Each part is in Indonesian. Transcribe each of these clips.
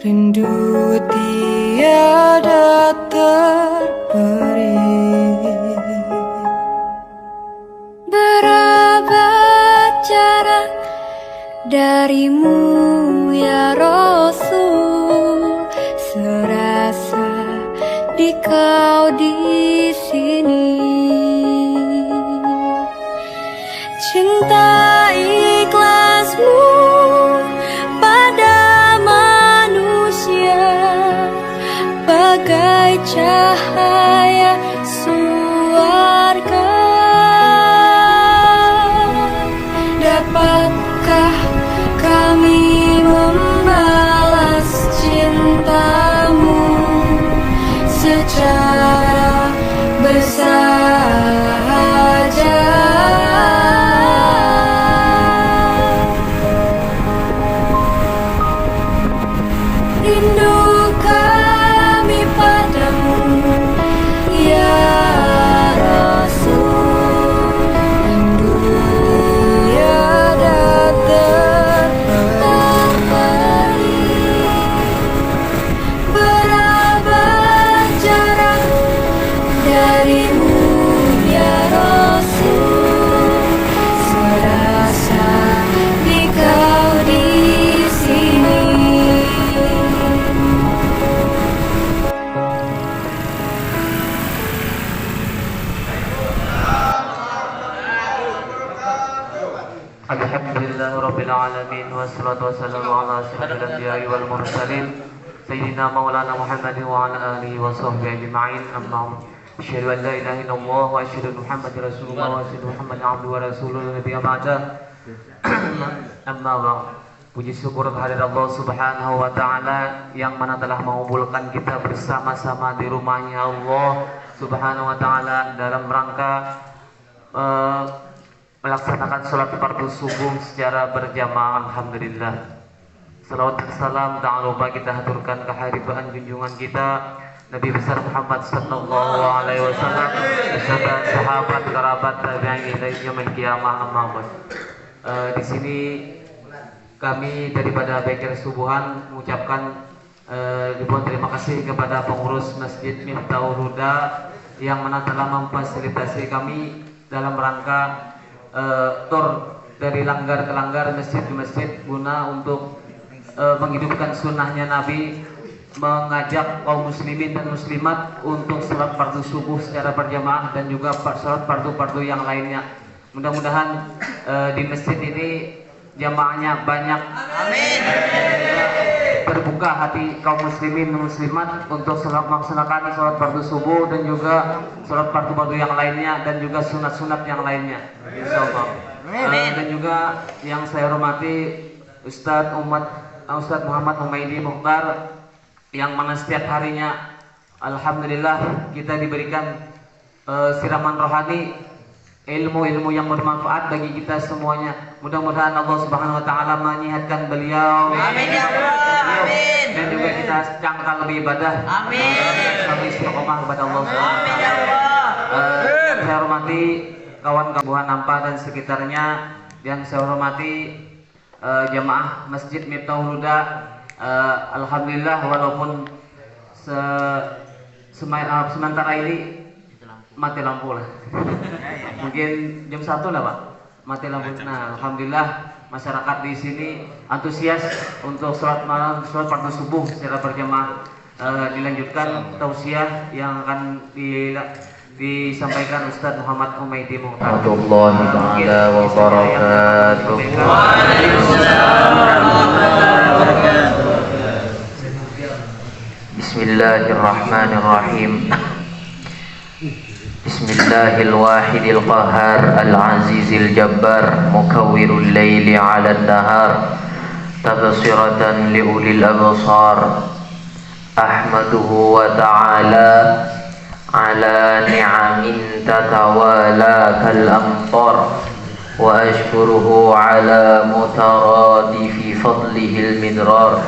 Rindu tiada terperi, berapa jarak darimu ya Rasul, serasa di kau di sini. Cinta ikhlasmu pada manusia bagai cahaya suarga. Dapatkah kami membalas cintamu secara bersahaja? Rindu kami padamu ya Rasul, rindu tiada terperi, berapa jarak darimu ya Rasul, serasa di kau di sini. Alhamdulillah Rabbil Alamin, wassalatu wassalamu ala asyrafil anbiya'i wal mursalin Sayyidina Maulana Muhammadin wa ala alihi wa sahbihi ajma'in. Amma asyhadu an la ilaha illallah wa asyhadu Muhammadar Rasulullah wa asyhadu Muhammadan abduhu wa rasuluhu nabiyya ba'da. Amma ba'd. Puji syukur kehadirat Allah Subhanahu wa taala yang mana telah mengumpulkan kita bersama-sama di rumahnya Allah Subhanahu wa taala dalam rangka melaksanakan sholat fardu subuh secara berjamaah. Alhamdulillah. Salawat dan salam tak lupa kita haturkan kehadiran junjungan kita Nabi besar Muhammad sallallahu alaihi wasallam beserta sahabat, kerabat, tabi'in ila yaumil qiyamah. Amma di sini kami daripada Bekir Subuhan mengucapkan ribuan terima kasih kepada pengurus Masjid Miftahul Huda yang mana telah memfasilitasi kami dalam rangka tur dari langgar ke langgar, masjid ke masjid guna untuk menghidupkan sunnahnya Nabi, mengajak kaum muslimin dan muslimat untuk sholat fardu subuh secara berjamaah dan juga sholat fardu-fardu yang lainnya. Mudah-mudahan di masjid ini jamaahnya banyak. Amin. Terbuka hati kaum muslimin dan muslimat untuk melaksanakan sholat fardu subuh dan juga sholat fardu-fardu yang lainnya dan juga sunat-sunat yang lainnya. Insyaallah. Dan juga yang saya hormati Ustadz Muhammad Humaidi Mukhtar yang mana setiap harinya alhamdulillah kita diberikan siraman rohani, ilmu-ilmu yang bermanfaat bagi kita semuanya. Mudah-mudahan Allah Subhanahu wa taala menyehatkan beliau. Amin ya Allah. Amin. Dan juga kita cangkal lebih ibadah. Amin. Kami istiqomah kepada Allah Subhanahu wa taala. Amin ya Allah. Saya hormati kawan-kawan Nampa dan sekitarnya, yang saya hormati jamaah Masjid Miftahul Huda. Alhamdulillah walaupun sementara ini mati lampu lah. Mungkin jam 1 lah Pak, mati lampu. Nah, alhamdulillah masyarakat di sini antusias untuk sholat malam, sholat fardu subuh secara berjamaah. Dilanjutkan tausiah yang akan disampaikan Ustadz Muhammad Humaidi Mukhtar. Warahmatullahi taala wabarakatuh. Bismillahirrahmanirrahim. Bismillahil wahidil qahar al-azizil jabbar mukawwirul laili 'alan nahar tabsiratan liulil absar. Ahmaduhu wa ta'ala ala ni'amin tatawala kal amtar wa ashkuruhu ala mutaradifi fadlihil midrar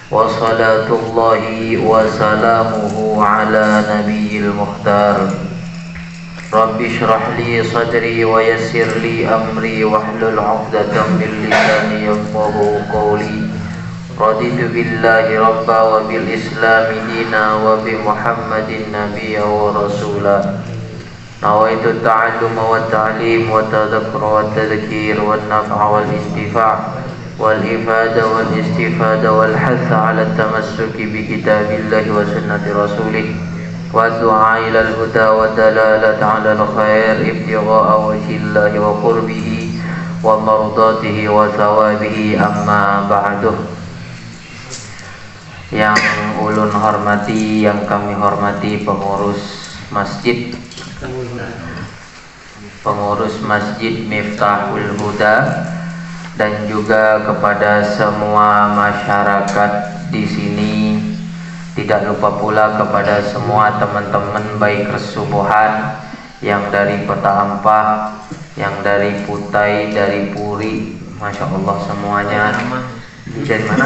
wa salatullahi wa salamuhu ala nabiyil mukhtar. Rabbi shrah li sadri wa yassir li amri wahlul 'uqdatam min lisani yafqahu qawli. raditu billahi rabba wa bil islami dina wa bi muhammadin nabiyya wa rasula. Nawaitu ta'alluma wa ta'lim wa tadhakkura wa tadhkir wa naf'a wal intifa' wal ifada wal istifada wal hatha ala tamassuki bi kitabillahi wa sunnati rasulih wa du'a ila al huda wa dalalata ala al khair ibtigha'a wajhillahi wa qurbihi wa mardatihi wa thawabihi, amma ba'du. Yang ulun hormati, yang kami hormati pengurus masjid, pengurus Masjid Miftahul Huda, dan juga kepada semua masyarakat di sini, tidak lupa pula kepada semua teman-teman baik resubuhan yang dari Kota Ampah, yang dari Putai, dari Puri, masya Allah semuanya. Dari mana?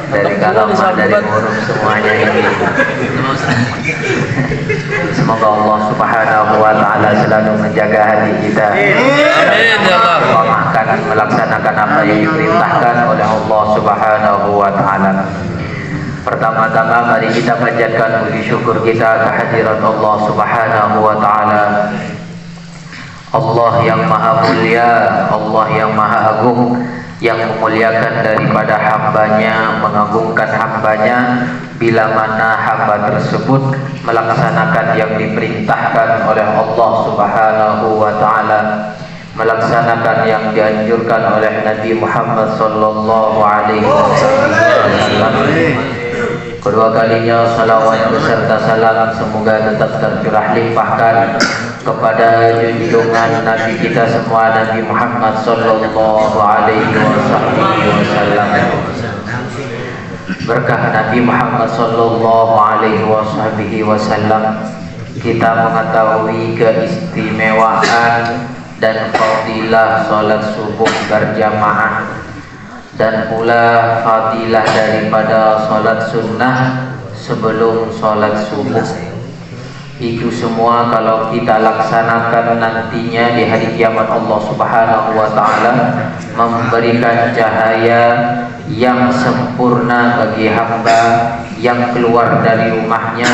Dari Kalama, dari Murum, semuanya ini. Semoga Allah Subhanahu wa Ta'ala selalu menjaga hati kita, memaafkan, melaksanakan apa yang diperintahkan oleh Allah Subhanahu wa Ta'ala. Pertama-tama mari kita panjatkan puji syukur kita kehadirat Allah Subhanahu wa Ta'ala. Allah yang maha mulia, Allah yang maha agung, yang memuliakan daripada hambanya, mengagungkan hambanya bila mana hamba tersebut melaksanakan yang diperintahkan oleh Allah Subhanahu wa Ta'ala, melaksanakan yang dianjurkan oleh Nabi Muhammad sallallahu alaihi wasallam. Kedua kalinya salawat beserta salam semoga tetap tercurah limpahkan kepada junjungan Nabi kita semua, Nabi Muhammad sallallahu alaihi wasallam. Berkah Nabi Muhammad sallallahu alaihi wasallam kita mengetahui keistimewaan dan fadilah salat subuh berjamaah, dan pula fadilah daripada salat sunnah sebelum salat subuh. Itu semua kalau kita laksanakan nantinya di hari kiamat, Allah Subhanahu wa Ta'ala memberikan cahaya yang sempurna bagi hamba yang keluar dari rumahnya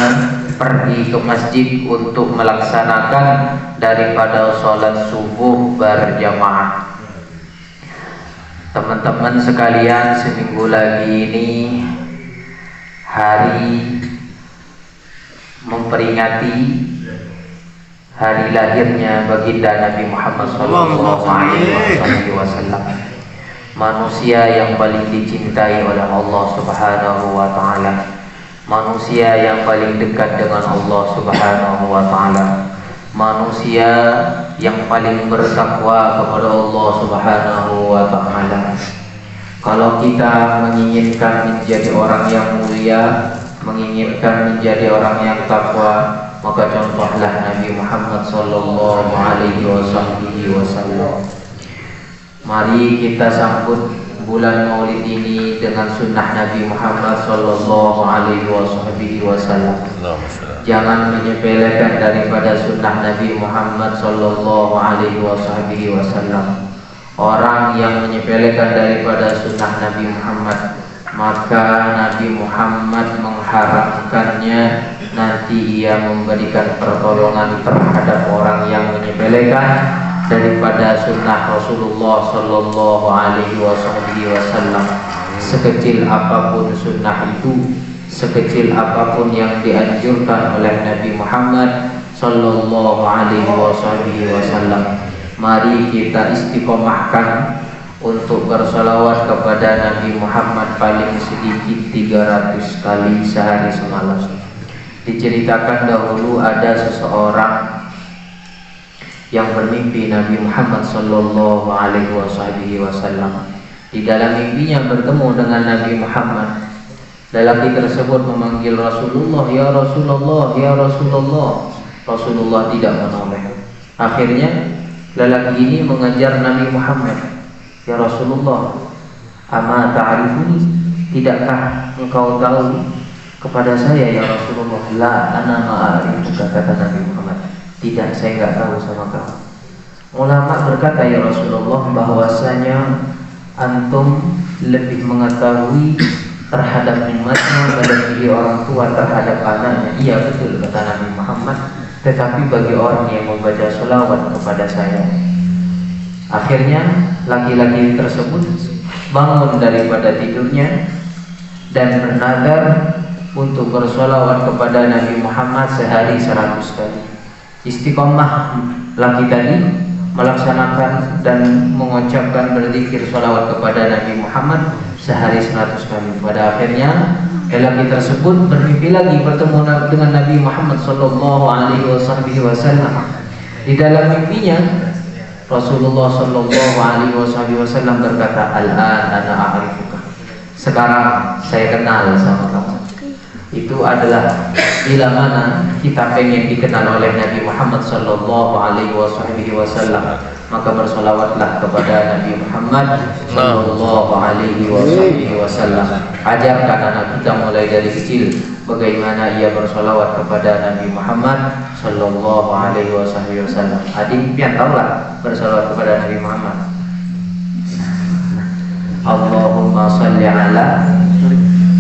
pergi ke masjid untuk melaksanakan daripada salat subuh berjamaah. Teman-teman sekalian, seminggu lagi ini hari memperingati hari lahirnya baginda Nabi Muhammad sallallahu alaihi wasallam, manusia yang paling dicintai oleh Allah Subhanahu wa Ta'ala, manusia yang paling dekat dengan Allah Subhanahu wa Ta'ala, manusia yang paling bertakwa kepada Allah Subhanahu wa Ta'ala. Kalau kita menginginkan menjadi orang yang mulia, menginginkan menjadi orang yang takwa, maka contohlah Nabi Muhammad sallallahu alaihi wasallam. Mari kita sambut bulan Maulid ini dengan sunnah Nabi Muhammad sallallahu alaihi wasallam. Jangan menyepelekan daripada sunnah Nabi Muhammad sallallahu alaihi wasallam. Orang yang menyepelekan daripada sunnah Nabi Muhammad, maka Nabi Muhammad mengharamkannya, nanti ia memberikan pertolongan terhadap orang yang menyepelekan daripada sunnah Rasulullah sallallahu alaihi wasallam. Sekecil apapun sunnah itu, sekecil apapun yang dianjurkan oleh Nabi Muhammad sallallahu alaihi wasallam, mari kita istiqomahkan untuk bersalawat kepada Nabi Muhammad paling sedikit 300 kali sehari semalam. Diceritakan dahulu ada seseorang yang bermimpi Nabi Muhammad sallallahu alaihi wasallam. Di dalam mimpinya bertemu dengan Nabi Muhammad. Lelaki tersebut memanggil Rasulullah, "Ya Rasulullah, ya Rasulullah." Rasulullah tidak menoleh. Akhirnya lelaki ini mengejar Nabi Muhammad, "Ya Rasulullah, ama ta'rifuni? Tidakkah engkau tahu kepada saya ya Rasulullah?" "La ana ma'arifuka," kata Nabi Muhammad. "Tidak, saya enggak tahu sama kamu." Ulama berkata, ya Rasulullah, bahwasanya antum lebih mengetahui terhadap umatnya melebihi orang tua terhadap anaknya. Iya betul, kata Nabi Muhammad, tetapi bagi orang yang membaca sholawat kepada saya. Akhirnya laki-laki tersebut bangun daripada tidurnya dan bernadar untuk bersolawat kepada Nabi Muhammad sehari 100 kali. Istiqomah laki tadi melaksanakan dan mengucapkan berzikir sholawat kepada Nabi Muhammad sehari 100 kali. Pada akhirnya lelaki tersebut bermimpi lagi bertemu dengan Nabi Muhammad sallallahu alaihi wasallam. Di dalam mimpinya Rasulullah sallallahu alaihi wasallam berkata, "Al-an ana a'rifuka." Sekarang saya kenal sama kamu. Itu adalah bila mana kita pengen dikenal oleh Nabi Muhammad sallallahu alaihi wasallam, maka bersolawatlah kepada Nabi Muhammad sallallahu alaihi wasallam. Ajarkan anak kita mulai dari kecil bagaimana ia bersolawat kepada Nabi Muhammad sallallahu alaihi wasallam. Adik pian tahulah bersolawat kepada Nabi Muhammad. Allahumma salli ala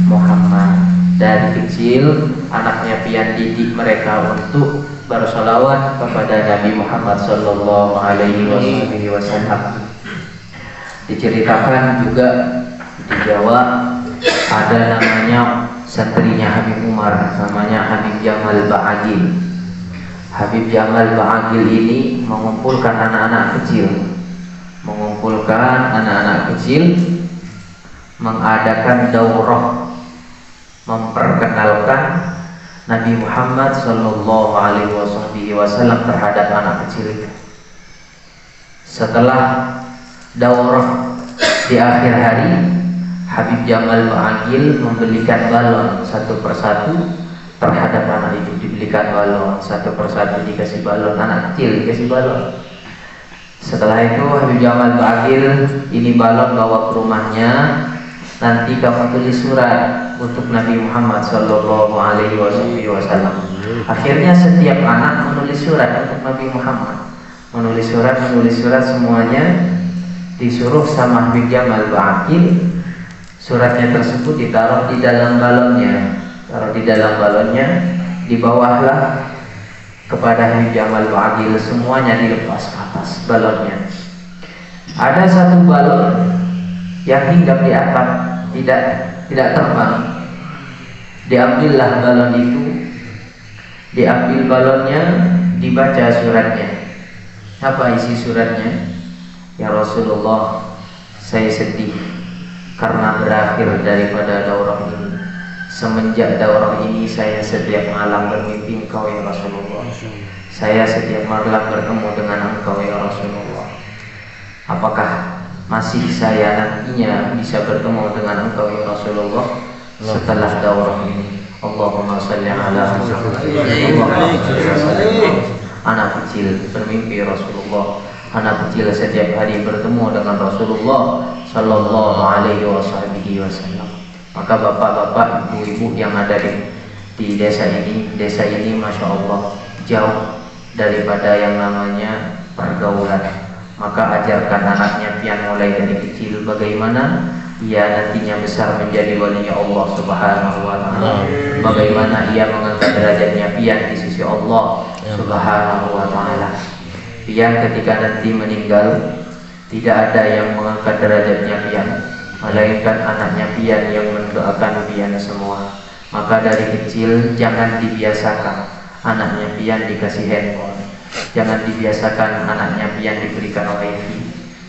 Muhammad. Dari kecil anaknya pian didik mereka untuk bersolawat kepada Nabi Muhammad sallallahu alaihi wasallam. Diceritakan juga di Jawa ada namanya santrinya Habib Umar, namanya Habib Jamal Ba'agil. Habib Jamal Ba'agil ini mengumpulkan anak-anak kecil, mengadakan daurah memperkenalkan Nabi Muhammad sallallahu alaihi wasallam terhadap anak kecil. Setelah daurah di akhir hari, Habib Jamal Ba'agil membelikan balon satu persatu terhadap anak itu. Dibelikan balon satu persatu, dikasih balon, anak kecil dikasih balon. Setelah itu Habib Jamal Ba'agil, ini balon bawa ke rumahnya, nanti kamu tulis surat untuk Nabi Muhammad sallallahu alaihi wasallam. Akhirnya setiap anak menulis surat untuk Nabi Muhammad, menulis surat semuanya disuruh sama Habib Jamal Ba'agil. Suratnya tersebut ditaruh di dalam balonnya, di bawahlah kepada Habib Jamal Ba'agil, semuanya dilepas ke atas balonnya. Ada satu balon yang hinggap di atap, tidak terbang. Diambillah balon itu, diambil balonnya, dibaca suratnya. Apa isi suratnya? Ya Rasulullah, saya sedih karena berakhir daripada daurah ini. Semenjak daurah ini saya setiap malam bermimpi engkau ya Rasulullah. Saya setiap malam bertemu dengan engkau ya Rasulullah. Apakah masih saya nantinya bisa bertemu dengan engkau ya Rasulullah setelah daurah ini? Allahumma salli ala Muhammad. Anak kecil bermimpi Rasulullah. Anak kecil setiap hari bertemu dengan Rasulullah sallallahu alaihi wasallam. Maka bapak-bapak, ibu-ibu yang ada di desa ini masya Allah jauh daripada yang namanya pergaulan. Maka ajarkan anaknya pian mulai dari kecil bagaimana ia nantinya besar menjadi walinya Allah subhanahu wa ta'ala, bagaimana ia mengangkat derajatnya pian di sisi Allah subhanahu wa ta'ala. Pian ketika nanti meninggal tidak ada yang mengangkat derajatnya pian, melainkan anaknya pian yang mendoakan pian semua. Maka dari kecil jangan dibiasakan anaknya pian dikasih handphone, jangan dibiasakan anaknya pian diberikan wifi.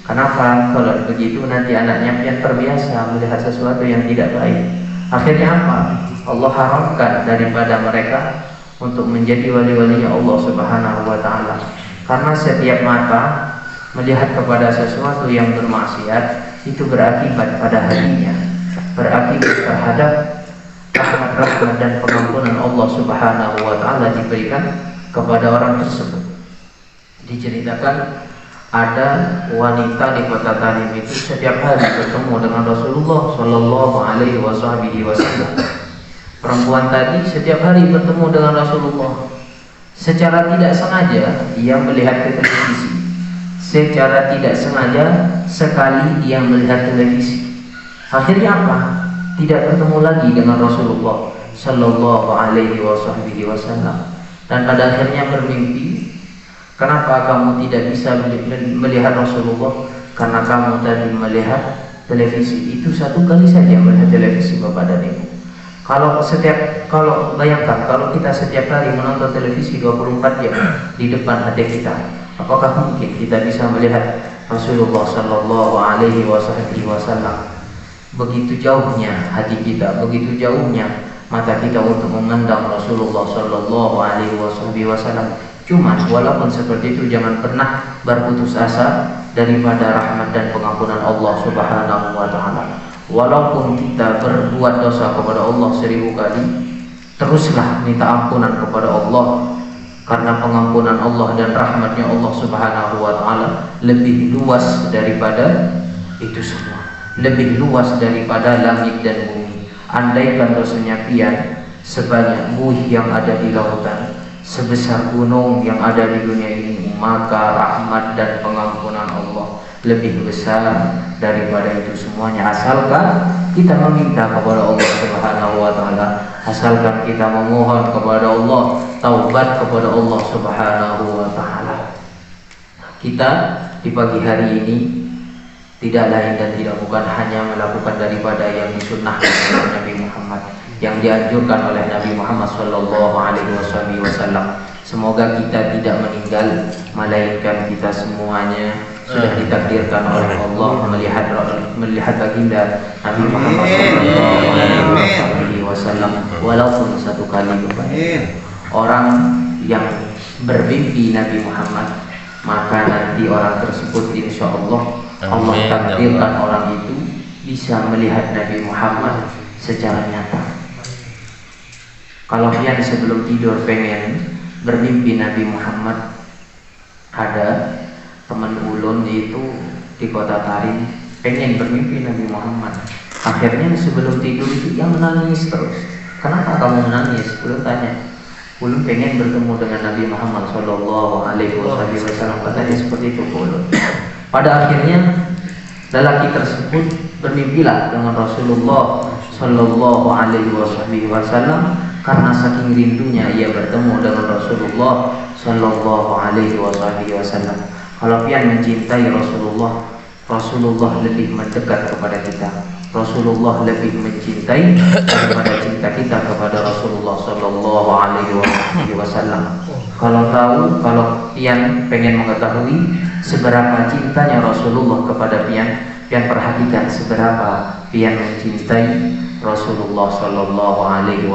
Kenapa? Kalau begitu nanti anaknya pian terbiasa melihat sesuatu yang tidak baik. Akhirnya apa? Allah haramkan daripada mereka untuk menjadi wali-walinya Allah subhanahu wa ta'ala. Karena setiap mata melihat kepada sesuatu yang bermaksiat itu berakibat pada hatinya, berakibat terhadap rahmat dan pengampunan Allah subhanahu wa ta'ala diberikan kepada orang tersebut. Diceritakan ada wanita di kota Tanim itu setiap hari bertemu dengan Rasulullah sallallahu alaihi wasallam. Perempuan tadi setiap hari bertemu dengan Rasulullah. Secara tidak sengaja ia melihat ke televisi secara tidak sengaja sekali dia melihat televisi. Akhirnya apa? Tidak bertemu lagi dengan Rasulullah Sallallahu Alaihi Wasallam, dan pada akhirnya bermimpi. Kenapa kamu tidak bisa melihat Rasulullah? Karena kamu tadi melihat televisi. Itu satu kali saja melihat televisi, Bapak dan Ibu. Kalau bayangkan kalau kita setiap hari menonton televisi 24 jam di depan hati kita, apakah mungkin kita bisa melihat Rasulullah Sallallahu Alaihi Wasallam? Begitu jauhnya hati kita, begitu jauhnya mata kita untuk memandang Rasulullah Sallallahu Alaihi Wasallam. Cuman walaupun seperti itu, jangan pernah berputus asa daripada rahmat dan pengampunan Allah Subhanahu wa Ta'ala. Walaupun kita berbuat dosa kepada Allah 1000 kali, teruslah minta ampunan kepada Allah, karena pengampunan Allah dan rahmatnya Allah Subhanahu wa Ta'ala lebih luas daripada itu semua, lebih luas daripada langit dan bumi. Andaikan dosanya pian sebanyak buih yang ada di lautan, sebesar gunung yang ada di dunia ini, maka rahmat dan pengampunan Allah lebih besar daripada itu semuanya. Asalkan kita meminta kepada Allah Subhanahu wa Ta'ala, asalkan kita memohon kepada Allah, taubat kepada Allah Subhanahu wa Ta'ala. Kita di pagi hari ini tidak lain dan tidak bukan hanya melakukan daripada yang disunnahkan oleh Nabi Muhammad, yang dianjurkan oleh Nabi Muhammad Sallallahu Alaihi Wasallam. Semoga kita tidak meninggal, melainkan kita semuanya sudah ditakdirkan oleh Allah melihat baginda Nabi Muhammad Sallallahu Alaihi Wasallam, walaupun satu kali. Orang yang bermimpi Nabi Muhammad, maka nanti orang tersebut insya Allah takdirkan orang itu bisa melihat Nabi Muhammad secara nyata. Kalau kalian sebelum tidur pengen bermimpi Nabi Muhammad, ada teman ulun itu di kota Tarim pengen bermimpi Nabi Muhammad. Akhirnya sebelum tidur itu dia menangis terus. Kenapa kamu menangis? Ulun tanya. Ulun pengen bertemu dengan Nabi Muhammad Sallallahu Alaihi Wasallam. Katanya seperti itu ulun. Pada akhirnya lelaki tersebut bermimpilah dengan Rasulullah Sallallahu Alaihi Wasallam, karena saking rindunya ia bertemu dengan Rasulullah Sallallahu Alaihi Wasallam. Kalau pian mencintai Rasulullah, Rasulullah lebih mendekat kepada kita. Rasulullah lebih mencintai daripada cinta kita kepada Rasulullah Sallallahu Alaihi Wasallam. Kalau pian pengen mengetahui seberapa cintanya Rasulullah kepada pian perhatikan seberapa pian mencintai Rasulullah Sallallahu Alaihi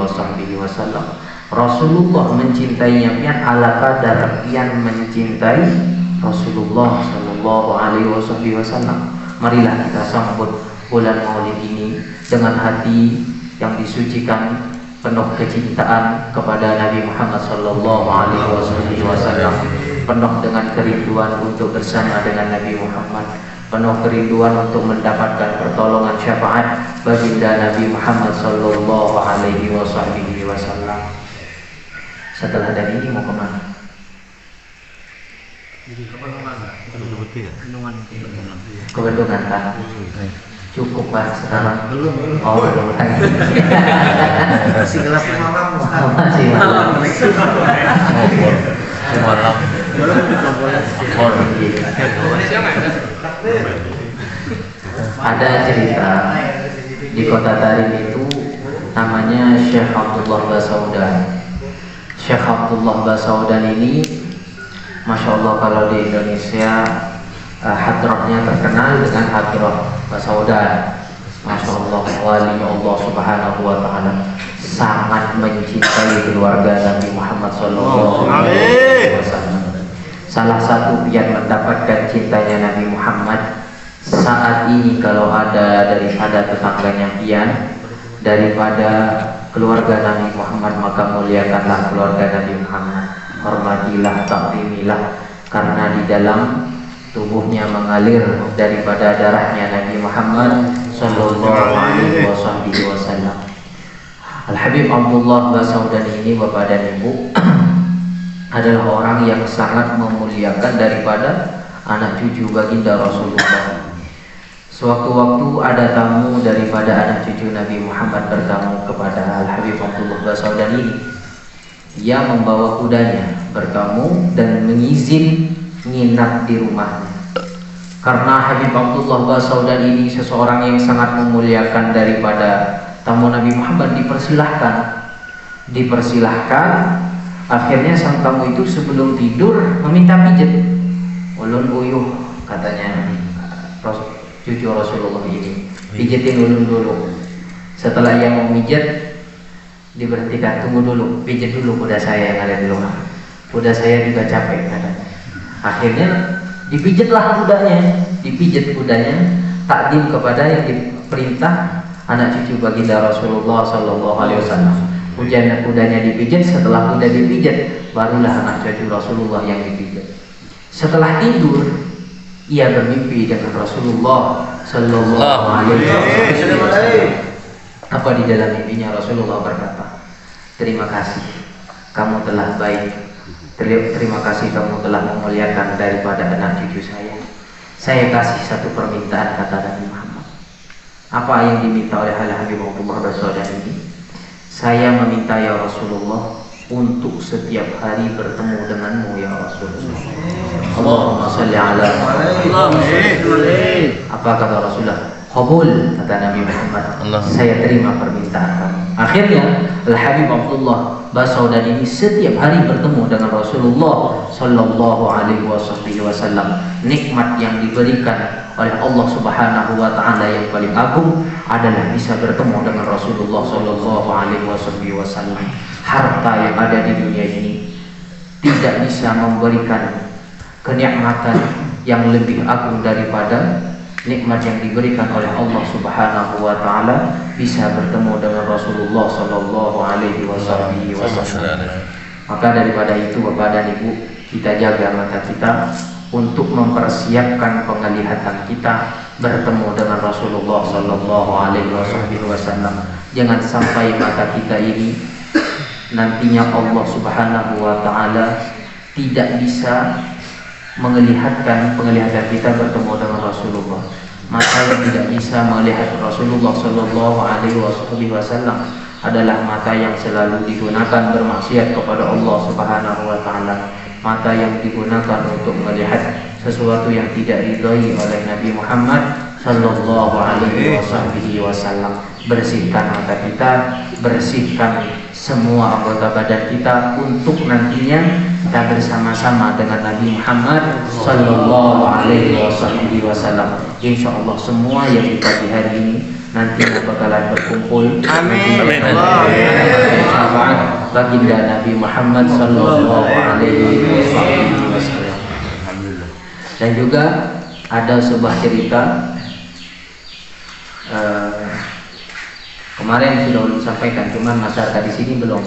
Wasallam. Rasulullah mencintainya pian ala kadar pian mencintai Rasulullah Sallallahu Alaihi Wasallam. Marilah kita sambut bulan Maulid ini dengan hati yang disucikan, penuh kecintaan kepada Nabi Muhammad Sallallahu Alaihi Wasallam, penuh dengan kerinduan untuk bersama dengan Nabi Muhammad, penuh kerinduan untuk mendapatkan pertolongan syafaat baginda Nabi Muhammad Sallallahu Alaihi Wasallam. Setelah dari ini mau kemana? Ke Bendungan kan? Cukup Pak sekarang. Oh belum lagi. Masih gelap malam. Masih malam. Malam. Ada cerita di kota Tarim itu namanya Syekh Abdullah Basaudan. Syekh Abdullah Basaudan ini, Masya Allah, kalau di Indonesia hadrahnya terkenal dengan hadrah Basaudan. Masya Allah, wali Allah Subhanahu wa Ta'ala, sangat mencintai keluarga Nabi Muhammad Sallallahu Alaihi Wasallam. Salah satu yang mendapatkan cintanya Nabi Muhammad saat ini, kalau ada daripada tetangganya pian daripada keluarga Nabi Muhammad, maka muliakanlah keluarga Nabi Muhammad, hormatilah, takrimilah, karena di dalam tubuhnya mengalir daripada darahnya Nabi Muhammad Sallallahu Alaihi Wasallam. Al-Habib Abdullah Basaudan ini, Bapak dan Ibu, adalah orang yang sangat memuliakan daripada anak cucu baginda Rasulullah. Sewaktu-waktu ada tamu daripada anak cucu Nabi Muhammad bertamu kepada Al-Habib Abdullah Basaudan ini. Ia membawa kudanya bertamu dan mengizin nginap di rumahnya. Karena Habib Abdullah Basaudan ini seseorang yang sangat memuliakan daripada tamu Nabi Muhammad, dipersilahkan. Akhirnya sang tamu itu sebelum tidur meminta pijet. Ulun uyuh, katanya cucu Rasulullah ini, pijetin ulun dulu. Setelah ia mau pijat, diberhentikan, tunggu dulu, pijat dulu kuda saya yang ada di rumah. Kuda saya juga capek, katanya. Akhirnya dipijatlah kudanya, takdim kepada yang diperintah anak cucu baginda Rasulullah Sallallahu Alaihi Wasallam. Kudanya dipijat. Setelah kuda dipijat, barulah anak cucu Rasulullah yang dipijat. Setelah tidur, ia bermimpi dengan Rasulullah Sallallahu Alaihi Wasallam. Apa di dalam mimpinya? Rasulullah berkata, terima kasih kamu telah baik. Terima kasih kamu telah memuliakan daripada anak cucu saya. Saya kasih satu permintaan, kata Nabi Muhammad. Apa yang diminta oleh Al-Habib Abdullah Basaudan ini? Saya meminta ya Rasulullah untuk setiap hari bertemu denganmu ya Rasulullah. Allahumma salli ala Muhammad. Apa kata Rasulullah? Qabul, kata Nabi Muhammad. Saya terima permintaan kamu. Akhirnya Al-Habib Abdullah Basaudan ini setiap hari bertemu dengan Rasulullah Sallallahu Alaihi Wasallam. Nikmat yang diberikan oleh Allah Subhanahu Wa Taala yang paling agung adalah bisa bertemu dengan Rasulullah Sallallahu Alaihi Wasallam. Harta yang ada di dunia ini tidak bisa memberikan kenikmatan yang lebih agung daripada nikmat yang diberikan oleh Allah Subhanahu Wa Taala, bisa bertemu dengan Rasulullah Sallallahu Alaihi Wasallam. Maka daripada itu, Bapak dan Ibu, kita jaga mata kita untuk mempersiapkan penglihatan kita bertemu dengan Rasulullah Sallallahu Alaihi Wasallam. Jangan sampai mata kita ini nantinya Allah Subhanahu Wa Taala tidak bisa melihatkan penglihatan kita bertemu dengan Rasulullah. Mata yang tidak bisa melihat Rasulullah Sallallahu Alaihi Wasallam adalah mata yang selalu digunakan bermaksiat kepada Allah Subhanahu Wa Taala. Mata yang digunakan untuk melihat sesuatu yang tidak diridhai oleh Nabi Muhammad Sallallahu Alaihi Wasallam. Bersihkan mata kita, bersihkan semua anggota badan kita untuk nantinya kita bersama-sama dengan Nabi Muhammad Sallallahu Alaihi Wasallam. Insya Allah semua yang di pagi hari ini nanti bakalan berkumpul. Amin. Baginda Nabi Muhammad Sallallahu Alaihi Wasallam. Dan juga ada sebuah cerita. Kemarin sudah disampaikan, cuman masyarakat di sini belum.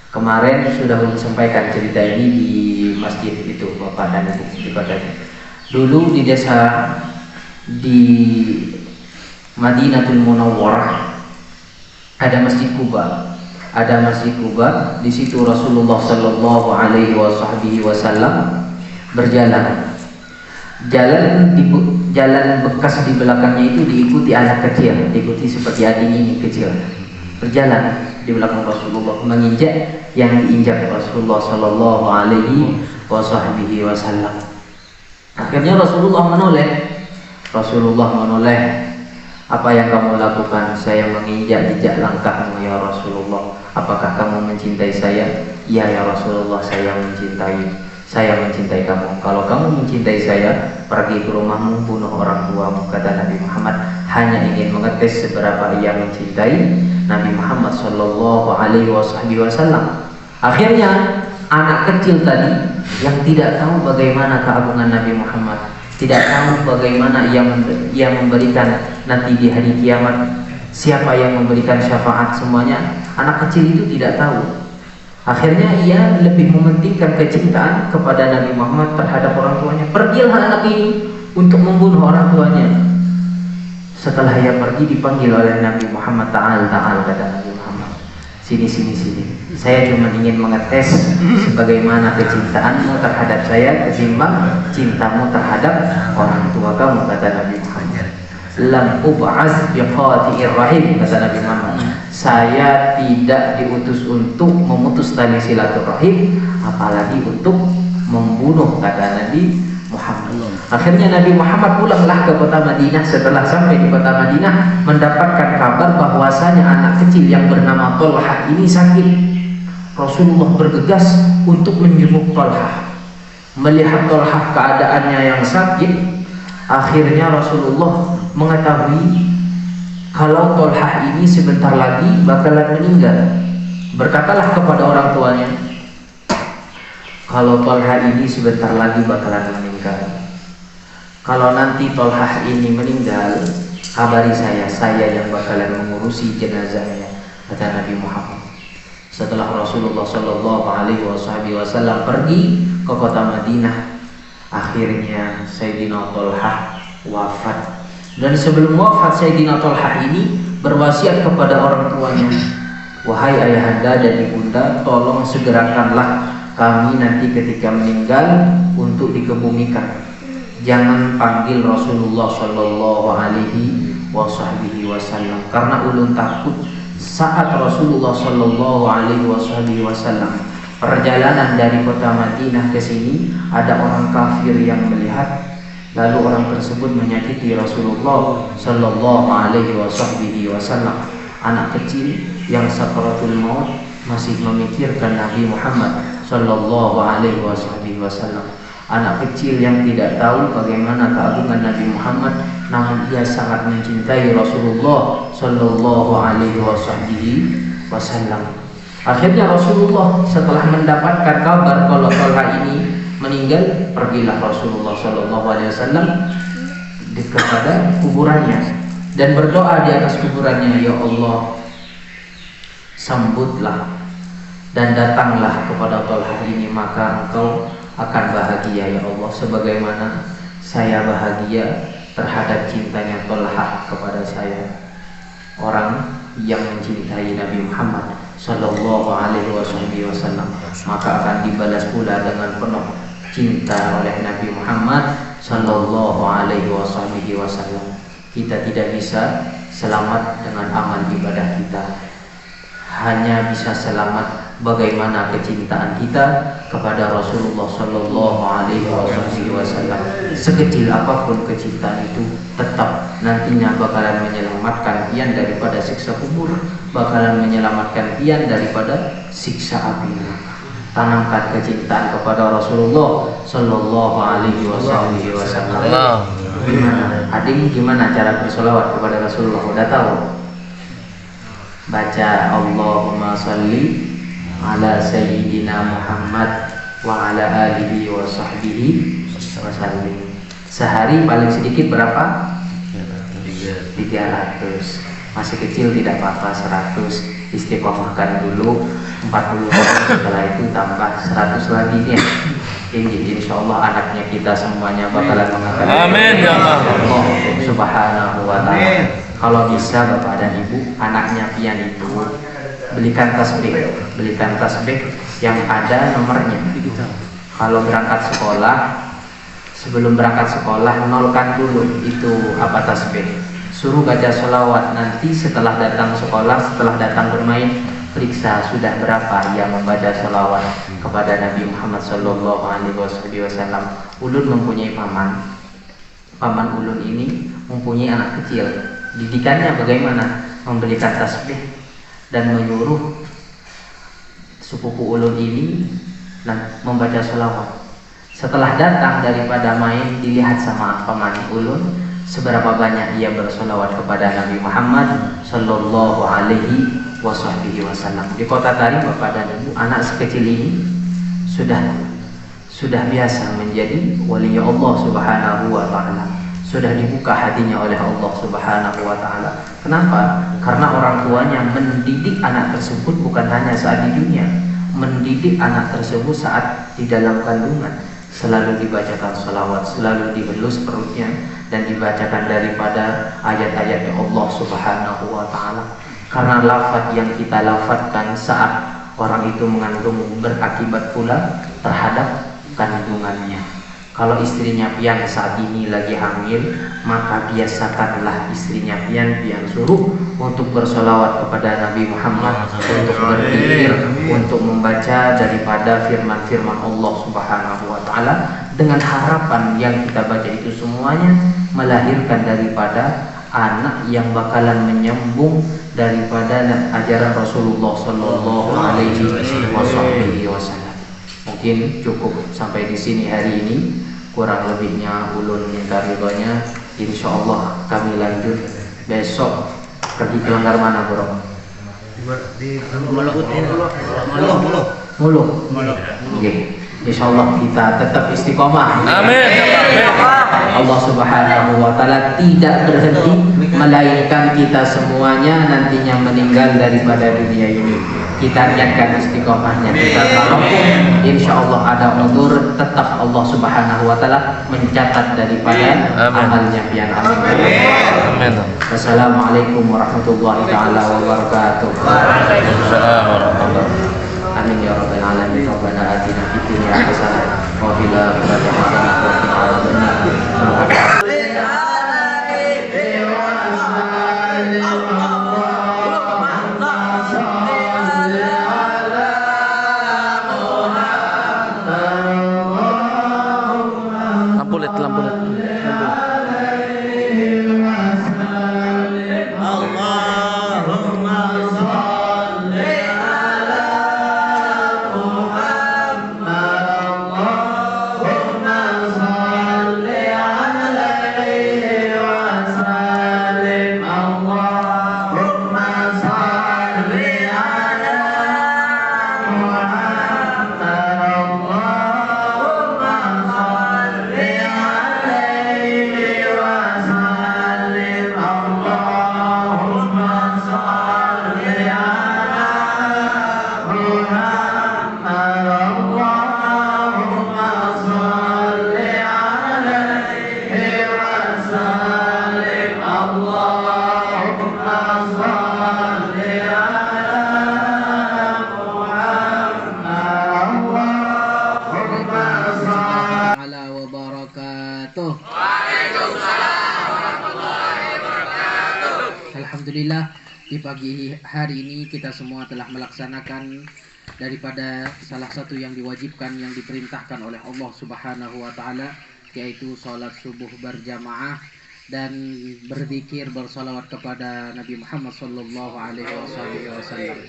Kemarin sudah disampaikan cerita ini di masjid itu, Bapak dan Ibu ibadahnya. Dulu di desa di Madinatul Munawwarah ada Masjid Quba. Ada Masjid Quba, di situ Rasulullah Sallallahu Alaihi Wasallam berjalan. Jalan bekas di belakangnya itu diikuti anak kecil, diikuti seperti adik ini kecil. Berjalan di belakang Rasulullah, menginjak yang diinjak Rasulullah Sallallahu Alaihi Wasallam. Akhirnya Rasulullah menoleh. Apa yang kamu lakukan? Saya menginjak jejak langkahmu ya Rasulullah. Apakah kamu mencintai saya? Ya ya Rasulullah, saya mencintai. Saya mencintai kamu. Kalau kamu mencintai saya, pergi ke rumahmu, bunuh orang tuamu, kata Nabi Muhammad. Hanya ingin mengetes seberapa ia mencintai Nabi Muhammad Sallallahu Alaihi Wasallam. Akhirnya anak kecil tadi yang tidak tahu bagaimana keagungan Nabi Muhammad, tidak tahu bagaimana ia memberikan nanti di hari kiamat, siapa yang memberikan syafaat, semuanya anak kecil itu tidak tahu. Akhirnya ia lebih mementingkan kecintaan kepada Nabi Muhammad terhadap orang tuanya. Pergilah anak ini untuk membunuh orang tuanya. Setelah ia pergi, dipanggil oleh Nabi Muhammad, ta'al kata Nabi Muhammad, Sini. Saya cuma ingin mengetes sebagaimana kecintaanmu terhadap saya ketimbang cintamu terhadap orang tua kamu, kata Nabi Muhammad. Lam ub'az biqati'ir rahim, kata Nabi Muhammad. Saya tidak diutus untuk memutus tali silaturahim, apalagi untuk membunuh, kata Nabi Muhammad. Akhirnya Nabi Muhammad pulanglah ke kota Madinah. Setelah sampai di kota Madinah, mendapatkan kabar bahwasanya anak kecil yang bernama Tolhah ini sakit. Rasulullah bergegas untuk menjenguk Tolhah. Melihat Tolhah keadaannya yang sakit, akhirnya Rasulullah mengetahui kalau Tolhah ini sebentar lagi bakalan meninggal. Berkatalah kepada orang tuanya, kalau Tolhah ini sebentar lagi bakalan meninggal. Kalau nanti Tolhah ini meninggal, kabari saya yang bakalan mengurusi jenazahnya, kata Nabi Muhammad. Setelah Rasulullah Shallallahu Alaihi Wasallam pergi ke kota Madinah, akhirnya Sayyidina Tolhah wafat. Dan sebelum wafat, Sayyidina Tolhah ini berwasiat kepada orang tuanya, wahai ayahanda dan ibunda, tolong segerakanlah kami nanti ketika meninggal untuk dikebumikan. Jangan panggil Rasulullah Shallallahu Alaihi Wasallam, karena ulun takut saat Rasulullah Shallallahu Alaihi Wasallam perjalanan dari kota Madinah ke sini, ada orang kafir yang melihat, lalu orang tersebut menyakiti Rasulullah Shallallahu Alaihi Wasallam. Anak kecil yang sakaratul maut masih memikirkan Nabi Muhammad Shallallahu Alaihi Wasallam. Anak kecil yang tidak tahu bagaimana keagungan Nabi Muhammad, namun dia sangat mencintai Rasulullah Shallallahu Alaihi Wasallam. Akhirnya Rasulullah setelah mendapatkan kabar kalau Tolhah ini meninggal, pergilah Rasulullah Shallallahu Alaihi Wasallam kepada kuburannya dan berdoa di atas kuburannya, ya Allah, sambutlah dan datanglah kepada Tolhah ini, maka engkau akan bahagia ya Allah, sebagaimana saya bahagia terhadap cintanya Tolhah kepada saya. Orang yang mencintai Nabi Muhammad Sallallahu Alaihi Wasallam maka akan dibalas pula dengan penuh cinta oleh Nabi Muhammad Sallallahu Alaihi Wasallam. Kita tidak bisa selamat dengan amal ibadah kita, hanya bisa selamat bagaimana kecintaan kita kepada Rasulullah Shallallahu Alaihi Wasallam. Sekecil apapun kecintaan itu, tetap nantinya bakalan menyelamatkan pian daripada siksa kubur, bakalan menyelamatkan pian daripada siksa api neraka. Tanamkan kecintaan kepada Rasulullah Shallallahu Alaihi Wasallam. Gimana? Adik gimana cara bersolawat kepada Rasulullah? Udah tahu? Baca Allahumma sholli ala Sayyidina Muhammad wa ala alihi wa sahbihi wa sallim. Sehari paling sedikit berapa? 300. Masih kecil tidak apa-apa, 100. Istiqomahkan dulu 40 orang, setelah itu tambah 100 lagi ya. Insya Allah anaknya kita semuanya bakalan mengatakan amin ya Allah subhanahu wa ta'ala. Kalau bisa Bapak dan Ibu, anaknya pian itu belikan tasbih yang ada nomornya. Kalau berangkat sekolah, sebelum berangkat sekolah nolkan dulu itu apa tasbih, suruh baca sholawat. Nanti setelah datang sekolah, setelah datang bermain, periksa sudah berapa yang membaca sholawat kepada Nabi Muhammad Sallallahu Alaihi Wasallam. Ulun mempunyai paman ulun ini mempunyai anak kecil. Didikannya bagaimana? Membelikan tasbih dan menyuruh sepupu ulun ini membaca sholawat. Setelah datang daripada main, dilihat sama paman ulun seberapa banyak ia bersolawat kepada Nabi Muhammad Sallallahu Alaihi Wasallam. Di kota Tarim, Bapak dan Ibu, anak sekecil ini sudah biasa menjadi wali Allah Subhanahu wa Ta'ala. Sudah dibuka hatinya oleh Allah Subhanahu wa Ta'ala. Kenapa? Karena orang tuanya mendidik anak tersebut bukan hanya saat di dunia, mendidik anak tersebut saat di dalam kandungan. Selalu dibacakan sholawat, selalu dielus perutnya dan dibacakan daripada ayat-ayatnya Allah Subhanahu wa Ta'ala. karena lafaz yang kita lafazkan saat orang itu mengandung berakibat pula terhadap kandungannya. Kalau istrinya pian saat ini lagi hamil, maka biasakanlah istrinya pian suruh untuk bersolawat kepada Nabi Muhammad, untuk berzikir, untuk membaca daripada firman-firman Allah Subhanahu wa Ta'ala, dengan harapan yang kita baca itu semuanya melahirkan daripada anak yang bakalan menyambung daripada ajaran Rasulullah Sallallahu Alaihi Wasallam. Mungkin cukup sampai di sini hari ini. Kurang lebihnya ulun minta ridhonya. Insya Allah kami lanjut besok. Pergi ke Langgar mana, bro? Di Mulu. Oke. Insya Allah kita tetap istiqomah. Amin. Allah Subhanahu wa Ta'ala tidak berhenti, melainkan kita semuanya nantinya meninggal daripada dunia ini. Kita niatkan istiqomahnya. Kita walaupun insya Allah ada udzur, tetap Allah Subhanahu wa Ta'ala mencatat daripada amalnya pian. Amin. Wassalamualaikum warahmatullahi taala wabarakatuh. Waalaikumsalam warahmatullahi wabarakatuh. Amin ya rabbal alamin. Rabbana atina fid dunya hasanah wa fil akhirati hasanah wa qina adzabannar. Lampu LED. Alhamdulillah, di pagi hari ini kita semua telah melaksanakan daripada salah satu yang diwajibkan, yang diperintahkan oleh Allah Subhanahu wa Ta'ala, yaitu sholat subuh berjamaah dan berzikir, bersolawat kepada Nabi Muhammad Sallallahu Alaihi Wasallam.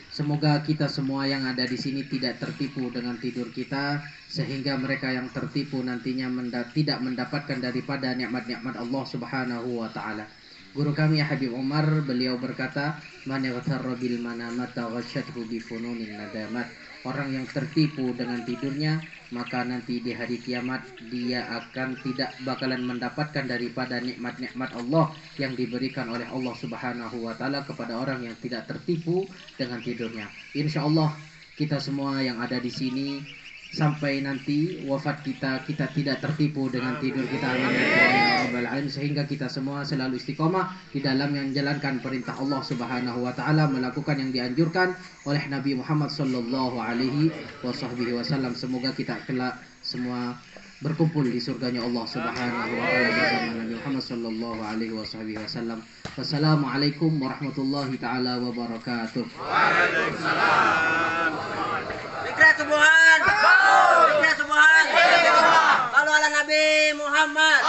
Semoga kita semua yang ada di sini tidak tertipu dengan tidur kita, sehingga mereka yang tertipu nantinya tidak mendapatkan daripada nikmat-nikmat Allah Subhanahu wa Ta'ala. Guru kami Habib Umar, beliau berkata, "Man yaghtarra bil manamat taghashathu bi fununin nadamat." Orang yang tertipu dengan tidurnya, maka nanti di hari kiamat dia akan tidak bakalan mendapatkan daripada nikmat-nikmat Allah yang diberikan oleh Allah Subhanahu wa Ta'ala kepada orang yang tidak tertipu dengan tidurnya. Insya Allah kita semua yang ada di sini sampai nanti wafat kita tidak tertipu dengan tidur kita, amin, sehingga kita semua selalu istiqomah di dalam yang menjalankan perintah Allah Subhanahu wa Ta'ala, melakukan yang dianjurkan oleh Nabi Muhammad Sallallahu Alaihi Wasallam. Semoga kita kelak semua berkumpul di surganya Allah Subhanahu wa Ta'ala bersama Nabi Muhammad Sallallahu Alaihi Wasallam. Wassalamualaikum warahmatullahi taala wabarakatuh. Subuhan. Kalau ala Nabi Muhammad.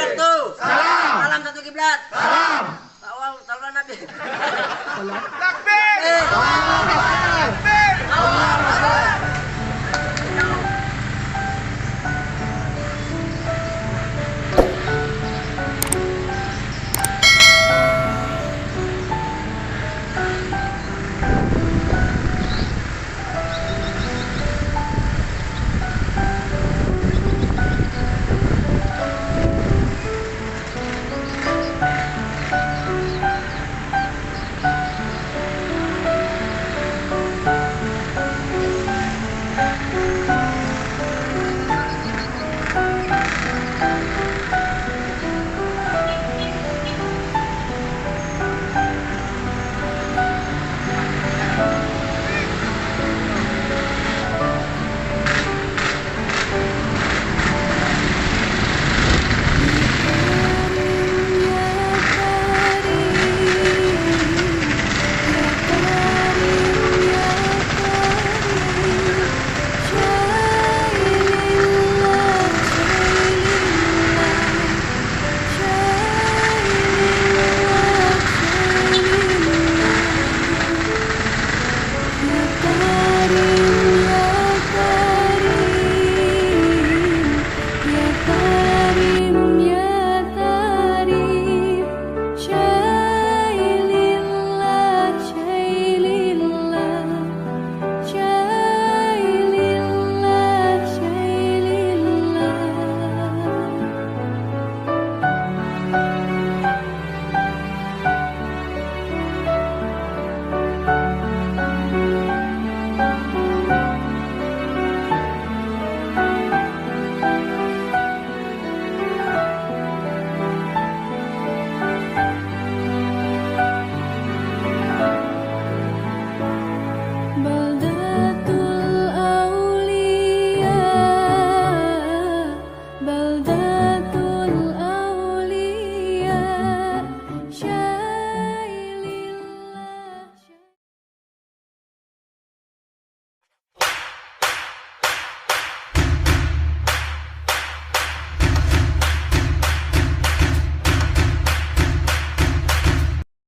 Waktu. Salam satu kiblat. Salam. Salam Nabi.